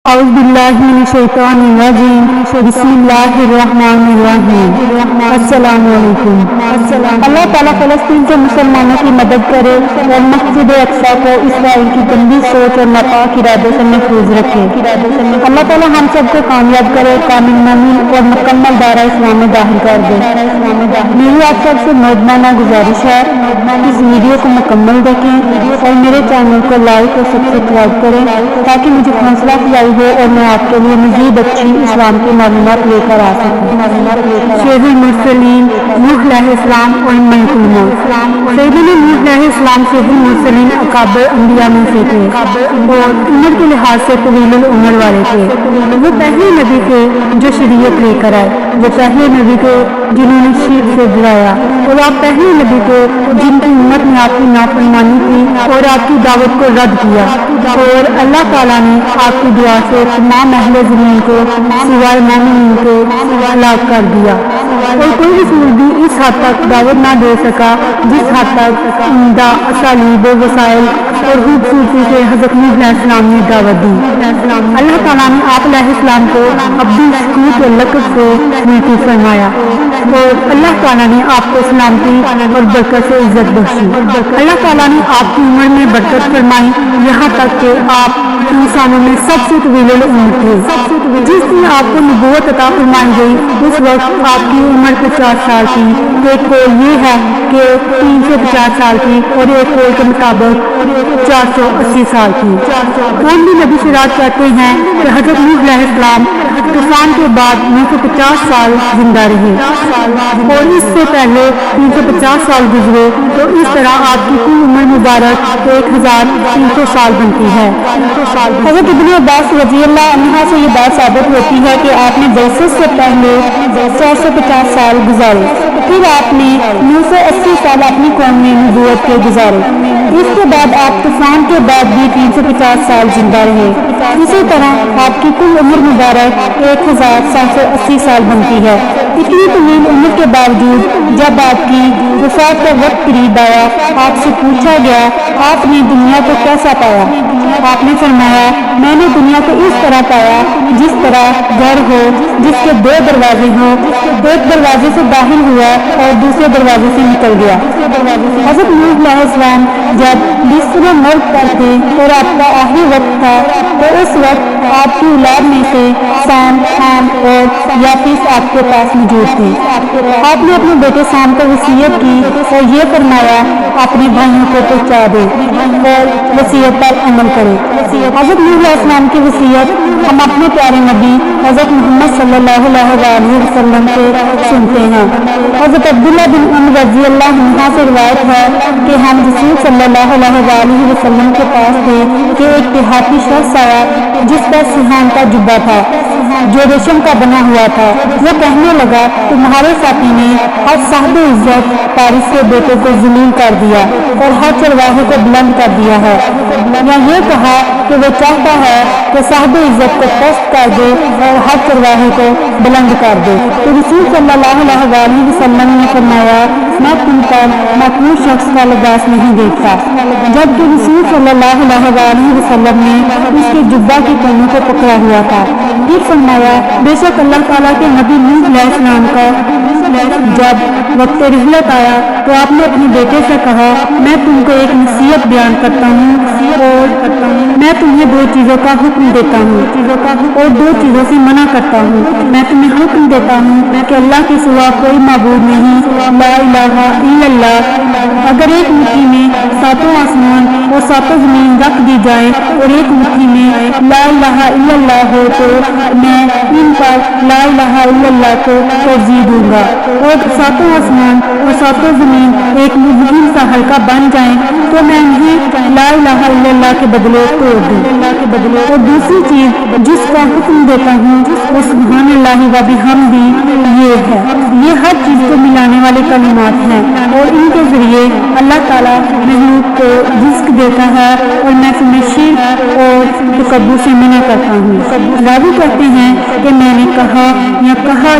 اعوذ باللہ من الشیطان الرجیم بسم اللہ الرحمن الرحیم السلام علیکم۔ اللہ تعالیٰ فلسطین کے مسلمانوں کی مدد کرے اور مسجد اقصی کو اسرائیل کی گندی سوچ اور ناپاک ارادوں سے محفوظ رکھے۔ اللہ تعالیٰ ہم سب کو کامیاب کرے، کامل مومن اور مکمل دائرہ اسلام میں داخل کر دے۔ میری آپ سب سے نوجوانہ گزارش ہے اس ویڈیو کو مکمل دیکھیں اور میرے چینل کو لائک اور سبسکرائب کریں تاکہ مجھے حوصلہ افزائی ہو اور میں آپ کے لیے مزید اچھی اسلام کی معلومات لے کر آ سکوں۔ شیخ المرسلین نوح علیہ السلام اور ملک الموت۔ سیدنا نوح علیہ السلام شیخ المرسلین اکابر انبیاء میں سے تھے اور عمر کے لحاظ سے طویل العمر والے تھے۔ وہ پہلے نبی تھے جو شریعت لے کر آئے، وہ پہلے نبی تھے جنہوں نے شرک سے ڈرایا، اور آپ پہلے نبی تھے جن کی امت نے آپ کی نافرمانی کی اور آپ کی دعوت کو رد کیا، اور اللہ تعالیٰ نے آپ کی دعا سے تمام اہل زمین کو سوائے مومنین کو ہلاک کر دیا، اور کوئی رسول بھی اس حد تک دعوت نہ دے سکا جس حد تک عمدہ اسالیب و وسائل اور خوبصورتی سے حضرت نوح علیہ السلام نے دعوت دی۔ اللہ تعالیٰ نے آپ علیہ السلام کو عبد الشکور کے لقب سے محفوظ فرمایا، اور اللہ تعالیٰ نے آپ کو سلامتی اور برکت سے عزت بخشی۔ اللہ تعالیٰ نے آپ کی عمر میں برکت فرمائی، یہاں تک کہ آپ انسانوں میں سب سے طویل العمر تھے۔ جس دن آپ کو نبوت عطا فرمائی گئی اس وقت آپ کی عمر 50 سال تھی۔ ایک قول یہ ہے کہ 350 سال کی اور ایک قول کے مطابق 480 سال کی۔ کون بھی نبی شرات کہتے ہیں کہ حضرت نوح علیہ السلام طوفان کے بعد 950 سال زندہ رہے، اور اس سے پہلے 350 سال گزرے، تو اس طرح آپ کی کل عمر مبارک 1300 سال بنتی ہے۔ حضرت ابن عباس رضی اللہ عنہ سے یہ بات ثابت ہوتی ہے کہ آپ نے بعثت سے پہلے 450 سال گزارے، پھر آپ نے 980 سال اپنی قوم میں نبوت کے گزارے، اس کے بعد آپ طوفان کے بعد بھی 350 سال زندہ رہے۔ اسی طرح آپ کی کل عمر مبارک 1780 سال بنتی ہے۔ اتنی طویل عمر کے باوجود جب آپ کی وفات کا وقت قریب آیا، آپ سے پوچھا گیا آپ نے دنیا کو کیسا پایا؟ آپ نے فرمایا میں نے دنیا کو اس طرح پایا جس طرح گھر ہو جس کے 2 دروازے ہوں، ایک دروازے سے داخل ہوا اور دوسرے دروازے سے نکل گیا۔ حضرت نوح علیہ السلام جب بستر مرگ پر تھے اور آپ کا آخری وقت تھا، تو اس وقت آپ کی اولاد میں سے سام، حام اور یافیس آپ کے پاس موجود تھے۔ آپ نے اپنے بیٹے سام کو وصیت کی اور یہ فرمایا اپنے بھائیوں کو پہنچا دے اور وصیت پر عمل کرے۔ حضرت نوح علیہ السلام کی وصیت ہم اپنے پیارے نبی حضرت محمد صلی اللہ علیہ وسلم سے سنتے ہیں۔ حضرت عبداللہ بن عمر رضی اللہ عنہ سے روایت ہے کہ ہم رسول صلی اللہ علیہ وسلم کے پاس تھے کہ ایک دیہاتی شخص آیا جس پر سیحان کا جبہ تھا جو ریشم کا بنا ہوا تھا۔ وہ کہنے لگا تمہارے ساتھی نے ہر صاحب عزت فارس کے بیٹے کو ذلیل کر دیا اور ہر چرواہے کو بلند کر دیا ہے، یا یہ کہا کہ وہ چاہتا ہے کہ صاحب عزت کو پست کر دے اور ہر چرواہے کو بلند کر دے۔ تو رسول صلی اللہ علیہ وسلم نے فرمایا میں تم پر مقبول شخص کا لباس نہیں دیکھتا، جبکہ رسول صلی اللہ علیہ وسلم نے اس کے جبہ کی کونوں کو پکڑا ہوا تھا۔ پھر فرمایا بے شک اللہ تعالیٰ کے نبی نوح علیہ السلام کا جب وقت رحلت آیا تو آپ نے اپنے بیٹے سے کہا میں تم کو ایک نصیحت بیان کرتا ہوں اور میں تمہیں 2 چیزوں کا حکم دیتا ہوں اور 2 چیزوں سے منع کرتا ہوں۔ میں تمہیں حکم دیتا ہوں کہ اللہ کے سوا کوئی معبود نہیں، لا الہ الا اللہ۔ اگر ایک مٹھی میں 7 آسمان اور 7 زمین رکھ دی جائے اور ایک مٹھی میں لا الہ الا اللہ ہو تو میں ان پر لا الہ الا اللہ کو ترجیح دوں گا، اور 7 آسمان اور 7 زمین ایک مظلم سا حلقہ بن جائیں تو میں انہیں لا الہ الا اللہ کے بدلے توڑ دوں۔ اور دوسری چیز جس کا حکم دیتا ہوں وہ سبحان اللہ و بحمدہ یہ ہے۔ یہ ہر چیز کو ملانے والے کلمات ہیں اور ان کے ذریعے اللہ تعالیٰ مخلوق کو رزق دیتا ہے، اور میں تمہیں شرک اور تکبر سے منع کرتا ہوں۔ راوی کہتے ہیں کہ میں نے کہا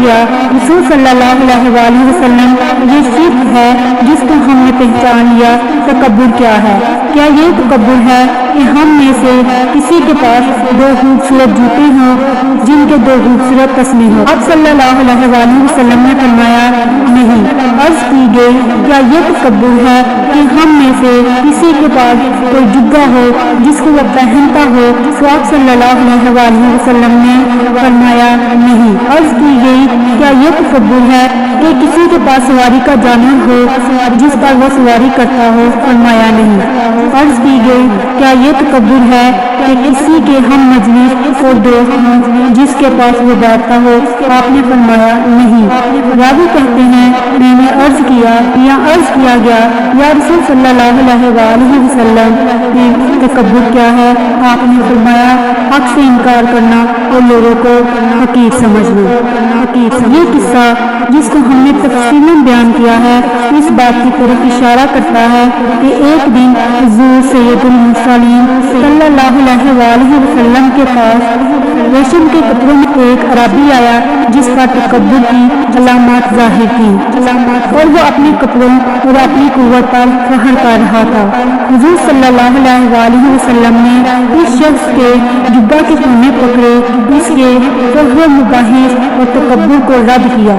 یا رسول صلی اللہ علیہ وسلم یہ شرک ہے جس کو ہم نے پہچان لیا، تکبر کیا ہے؟ کیا یہ تکبر ہے کہ ہم میں سے کسی کے پاس دو خوبصورت جوتے ہوں جن کے دو خوبصورت تسمے ہوں؟ آپ صلی اللہ علیہ وآلہ وسلم نے فرمایا نہیں۔ عرض کی گئی کیا یہ تکبر ہے کہ ہم میں سے کسی کے پاس کوئی جگہ ہو جس کو وہ پہنتا ہو؟ تو آپ صلی اللہ علیہ وآلہ وسلم نے فرمایا نہیں۔ عرض کی گئی کیا یہ تکبر ہے کہ کسی کے پاس سواری کا جانور ہو جس پر وہ سواری کرتا ہو؟ فرمایا نہیں۔ عرض کی گئی کیا یہ تکبر ہے کہ کسی کے ہم مجلس اور دوست ہوں جس کے پاس وہ بیٹھتا ہو؟ آپ نے فرمایا نہیں۔ راوی کہتے ہیں میں نے عرض کیا یا عرض کیا گیا یا رسول صلی اللہ علیہ وآلہ وسلم تکبر کیا ہے؟ آپ نے فرمایا حق سے انکار کرنا اور لوگوں کو حقیر سمجھنا۔ یہ قصہ جس کو ہم نے تفصیلاً بیان کیا ہے اس بات کی طرف اشارہ کرتا ہے کہ ایک دن حضور سید المرسلین صلی اللہ علیہ وآلہ وسلم کے پاس ریشم کے کپڑوں میں ایک عربی آیا جس پر تکبر کی علامات ظاہر تھیں اور وہ اپنے کپڑوں اور اپنی قوت پر فخر کر رہا تھا۔ حضور صلی اللہ علیہ وآلہ وسلم نے اس شخص کے جبہ کے کونے پکڑے، اس کے فخر و مباحث اور تکبر کو رد کیا،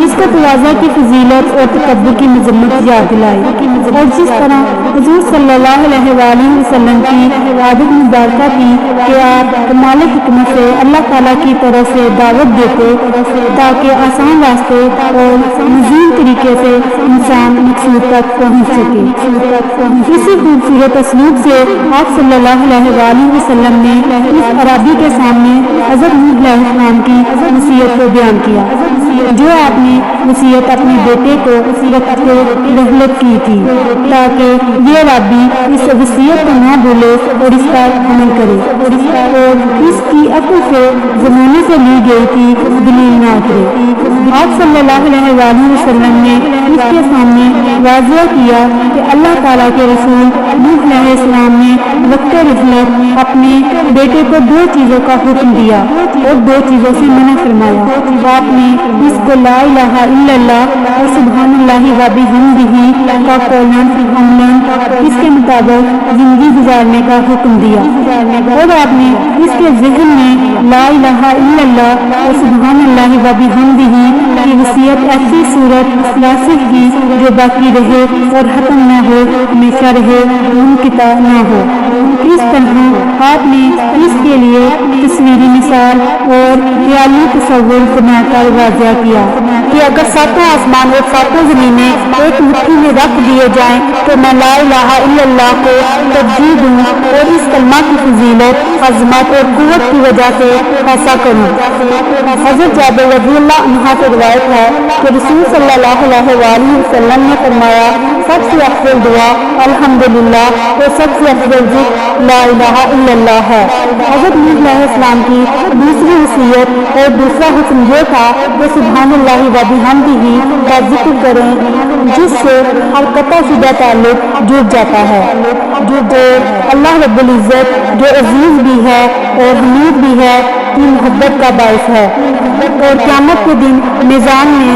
اس کو تواضع کی فضیلت اور تکبر کی مذمت یاد دلائی، اور جس طرح حضور صلی اللہ علیہ وآلہ وسلم کی عادت مبارکہ تھی کہ آپ کمال حکمت سے اللہ تعالیٰ کی طرف سے دعوت دیتے تاکہ آسان راستے اور مزید طریقے سے انسان مقصود تک پہنچ سکے۔ اسی خوبصورت اسلوب سے آپ صلی اللہ علیہ وآلہ وسلم نے اس عربی کے سامنے حضرت نوح علیہ السلام کی وصیت کو بیان کیا، جو آپ نے وصیت اپنے بیٹے کو وقت کو رحلت کی تھی تاکہ یہ عربی اس وصیت کو نہ بھولے اور اس پر عمل کرے، اور اس کی عقل سے زمانے سے لی گئی تھی دلیل نہ کرے۔ آپ صلی اللہ علیہ وآلہ وسلم نے اس کے سامنے واضح کیا کہ اللہ تعالیٰ کے رسول نوح علیہ السلام نے وقت رحلت اپنے بیٹے کو دو چیزوں کا حکم دیا اور دو چیزوں سے منع فرمایا۔ آپ نے اس کو لا الہ الا اللہ اور سبحان اللہ و بحمدہ کا قولاً عملاً اس کے مطابق زندگی گزارنے کا حکم دیا، اور آپ نے اس کے ذہن میں لا الہ الا اللہ اور سبحان اللہ و بحمدہ کی وصیت ایسی صورت راسخ کی جو باقی رہے اور ختم نہ ہو، ہمیشہ رہے، منقطع نہ ہو۔ اس طرح آپ نے اس کے لیے تصویری مثال اور خیالی تصور بنا کر واضح کیا کہ اگر ساتوں آسمان اور ساتوں زمینیں ایک مٹھی میں رکھ دیے جائیں تو میں لا الہ الا اللہ کو ترجیح دوں اور اس کلمہ کی فضیلت، عظمت اور قوت کی وجہ سے ایسا کروں۔ حضرت جابر رضی اللہ عنہ سے روایت ہے کہ رسول صلی اللہ علیہ وآلہ وسلم نے فرمایا سب سے افضل دعا الحمدللہ اور سب سے افضل ذکر لا الہ الا اللہ ہے۔ حضرت نوح علیہ السلام کی دوسری وصیت اور دوسرا حکم یہ تھا کہ سبحان اللہ و بحمدہ کا ذکر کریں، جس سے ہر قطع شدہ تعلق جڑ جاتا ہے، جو اللہ رب العزت جو عزیز بھی ہے اور حمید بھی ہے کی محبت کا باعث ہے، اور قیامت کے دن میزان میں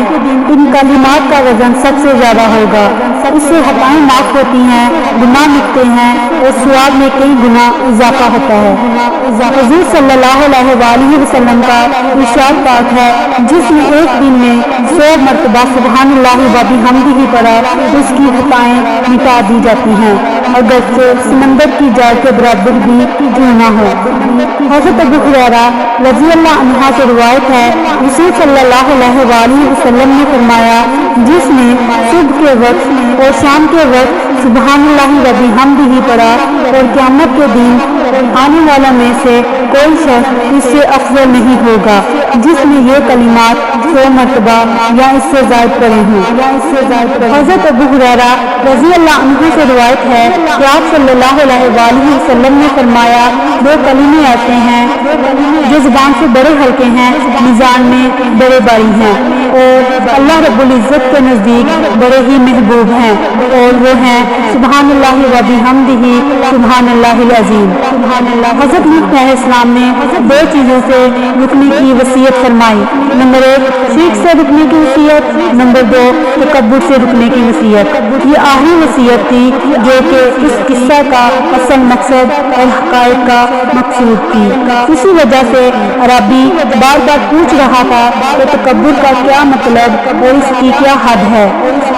ان کلمات کا وزن سب سے زیادہ ہوگا۔ اس سے خطائیں معاف ہوتی ہیں، گناہ مٹتے ہیں اور ثواب میں کئی گنا اضافہ ہوتا ہے۔ حضور صلی اللہ علیہ وآلہ وسلم کا ارشاد پاک ہے جس نے ایک دن میں 100 مرتبہ سبحان اللہ و بحمدہ پڑھا اس کی خطائیں مٹا دی جاتی ہیں اگرچہ سمندر کی جال کے برابر بھی کیوں نہ ہو۔ حضرت ابو ہریرہ رضی اللہ عنہ سے روایت ہے رسول صلی اللہ علیہ وآلہ وسلم نے فرمایا جس نے صبح کے وقت اور شام کے وقت سبحان اللہ و بحمدہ پڑھا اور قیامت کے دن آنے والا میں سے کوئی شخص اس سے افضل نہیں ہوگا جس نے یہ کلمات 100 مرتبہ یا اس سے زائد پڑھے ہوں۔ حضرت ابو ہریرہ رضی اللہ عنہ سے روایت ہے کہ آپ صلی اللہ علیہ وآلہ وسلم نے فرمایا 2 کلمے ایسے ہیں جو زبان سے بڑے ہلکے ہیں، میزان میں بڑے باری ہیں، اور اللہ رب العزت کے نزدیک بڑے ہی محبوب ہیں، اور وہ ہیں سبحان اللہ و بحمدہ سبحان اللہ العظیم۔ حضرت نوح علیہ السلام نے دو چیزوں سے رکنے کی وصیت فرمائی، نمبر 1 شرک سے رکنے کی وصیت، نمبر 2 تکبر سے رکنے کی وصیت۔ یہ آخری وصیت تھی جو کہ اس قصہ کا اصل مقصد اور حقائق کا مقصود تھی۔ اسی وجہ سے عربی بار بار پوچھ رہا تھا کہ تکبر کا کیا مطلب اور اس کی کیا حد ہے؟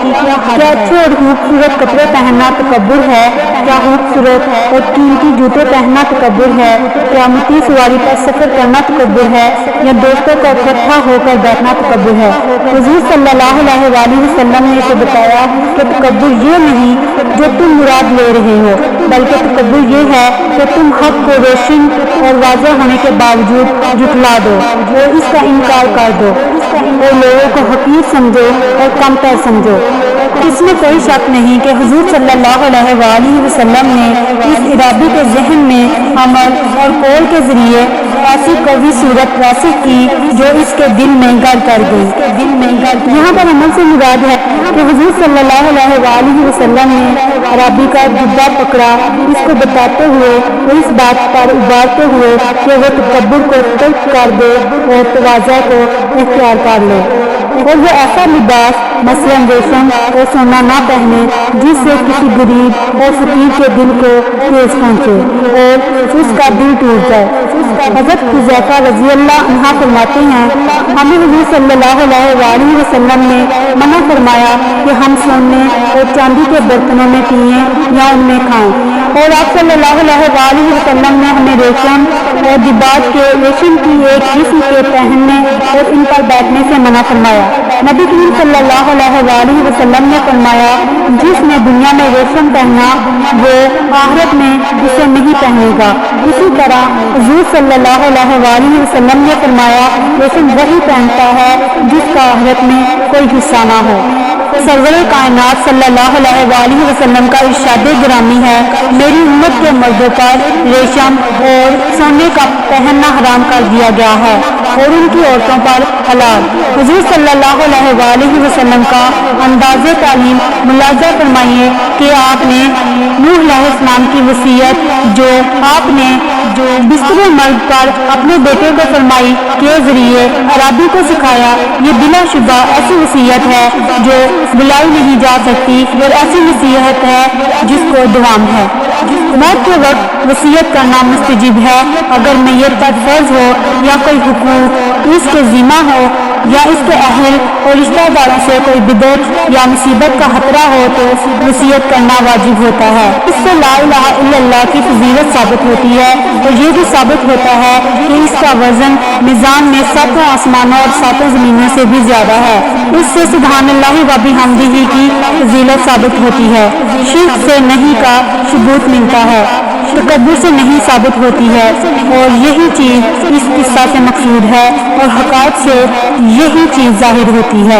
کیا اچھے اور خوبصورت کپڑے پہننا تکبر ہے؟ کیا خوبصورت اور قیمتی جوتے پہننا تکبر ہے؟ کیا اونٹی سواری پر سفر کرنا تکبر ہے؟ یا دوستوں کا اکٹھا ہو کر بیٹھنا تکبر ہے؟ حضور صلی اللہ علیہ وآلہ وسلم نے اسے بتایا کہ تکبر یہ نہیں جو تم مراد لے رہے ہو، بلکہ تکبر یہ ہے کہ تم حق کو روشن اور واضح ہونے کے باوجود جھٹلا دو اور اس کا انکار کر دو اور لوگوں کو حقیر سمجھو اور کم تر سمجھو۔ اس میں کوئی شک نہیں کہ حضور صلی اللہ علیہ وآلہ وسلم نے اس ارادے کے ذہن میں عمل اور قول کے ذریعے ایسی قوی صورت راسخ کی جو اس کے دل میں گھر کر گئی۔ یہاں پر عمل سے مراد ہے کہ حضور صلی اللہ علیہ وآلہ وسلم نے عربی کا جبہ پکڑا، اس کو بتاتے ہوئے اور اس بات پر ابھارتے ہوئے کہ وہ تکبر کو ترک کر دے اور تواضع کو اختیار کر لے، اور وہ ایسا لباس مثلاً ریشم اور سونا نہ پہنے جس سے کسی غریب اور فقیر کے دل کو ٹھیس پہنچے اور اس کا دل ٹوٹ جائے۔ حضرت حذیفہ رضی اللہ عنہ فرماتے ہیں ہمیں حضور صلی اللہ علیہ وآلہ وسلم نے منع فرمایا کہ ہم سونے اور چاندی کے برتنوں میں پئیں یا ان میں کھائیں، اور آپ صلی اللہ علیہ وآلہ وسلم نے ہمیں ریشم اور دباج کے ریشم کی ایک قسم کے پہننے اور ان پر بیٹھنے سے منع فرمایا۔ نبی کریم صلی اللہ علیہ وآلہ وسلم نے فرمایا جس نے دنیا میں ریشم پہنا وہ آخرت میں اسے نہیں پہنے گا۔ اسی طرح حضور صلی اللہ علیہ وآلہ وسلم نے فرمایا ریشم وہی پہنتا ہے جس کا آخرت میں کوئی حصہ نہ ہو۔ سرور کائنات صلی اللہ علیہ وآلہ وسلم کا ارشاد گرامی ہے میری امت کے مردوں پر ریشم اور سونے کا پہننا حرام کر دیا گیا ہے اور ان کی عورتوں پر حلال۔ حضور صلی اللہ علیہ وآلہ وسلم کا انداز تعلیم ملاحظہ فرمائیے کہ آپ نے نوح علیہ السلام کی وصیت جو آپ نے بستر مرگ پر اپنے بیٹے کو فرمائی کے ذریعے عربی کو سکھایا، یہ بلا شبہ ایسی وصیت ہے جو بلائی نہیں جا سکتی اور ایسی وصیت ہے جس کو دوام ہے۔ موت کے وقت وصیت کرنا مستجب ہے اگر میت پر فرض ہو یا کوئی حقوق اس کے ذمہ ہو یا اس کے اہل اور رشتہ داروں سے کوئی بدعت یا مصیبت کا خطرہ ہو تو وصیت کرنا واجب ہوتا ہے۔ اس سے لا الہ الا اللہ کی فضیلت ثابت ہوتی ہے اور یہ بھی ثابت ہوتا ہے کہ اس کا وزن میزان میں 7 آسمانوں اور 7 زمینوں سے بھی زیادہ ہے۔ اس سے سبحان اللہ و بحمدہ کی فضیلت ثابت ہوتی ہے، شرک سے نہیں کا ثبوت ملتا ہے، تکبر سے نہیں ثابت ہوتی ہے، اور یہی چیز اس قصہ سے مقصود ہے اور حقائق سے یہی چیز ظاہر ہوتی ہے۔